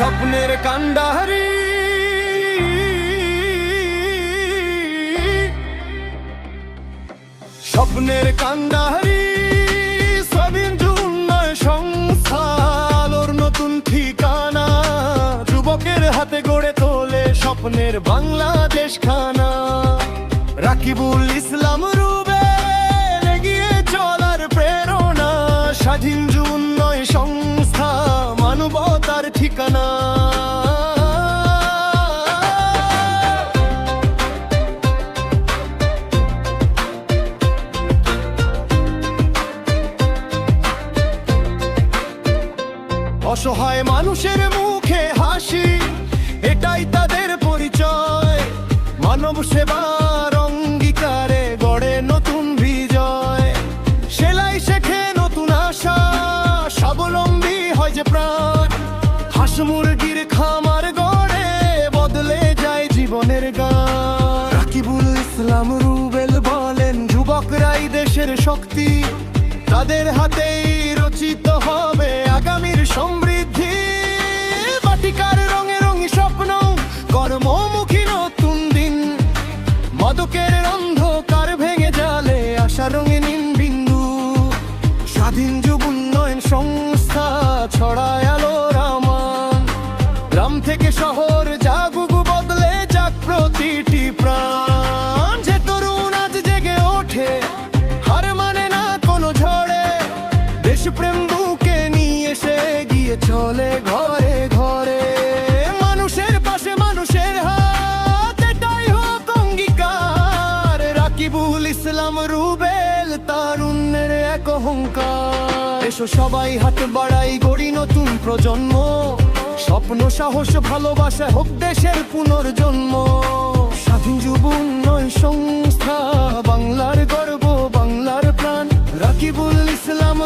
স্বপ্নের কান্ডারি স্বপ্নের কান্ডারি স্বাধীন উন্নয়ন সংস্থা আলোর নতুন ঠিকানা যুবকের হাতে গড়ে তোলে স্বপ্নের বাংলাদেশ খানা রাকিবুল ইসলাম রুবেল এগিয়ে চলার প্রেরণা স্বাধীন উন্নয়ন সংস্থা মানবতার ঠিকানা। অসহায় মানুষের মুখে হাসি এটাই তাদের পরিচয় মানব সেবার অঙ্গীকারে গড়ে নতুন বিজয় সেলাই শেখে নতুন আশা স্বাবলম্বী হয় যে প্রাণ হাঁস মুরগির খামার গড়ে বদলে যায় জীবনের গান রাকিবুল ইসলাম রুবেল বলেন যুবকরাই দেশের শক্তি তাদের হাতেই রচিত হবে আগামীর সমৃদ্ধি বাটিকার রঙে রঙি স্বপ্ন কর্মমুখী নতুন দিন মাদকের অন্ধকার ভেঙে জালে আশা রঙিন বিন্দু স্বাধীন যুব উন্নয়ন সংস্থা ছড়ায় আলোর আমান গ্রাম থেকে শহর জাগুক বদলে যাক প্রতিটি প্রাণ যে তরুণ আজ জেগে ওঠে হার মানে না কোনো ঝড়ে দেশপ্রেম বুকে নিয়ে সে গিয়ে চলে ঘরে ঘরে মানুষের পাশে মানুষের হাত এটাই হোক অঙ্গীকার রাকিবুল ইসলাম রুবেল তারুণ্যের এক অহংকার এসো সবাই হাত বাড়াই গড়ি নতুন প্রজন্ম স্বপ্ন সাহস ভালোবাসা হোক দেশের পুনর্জন্ম স্বাধীন যুব উন্নয়ন সংস্থা বাংলার গর্ব বাংলার প্রাণ রাকিবুল ইসলাম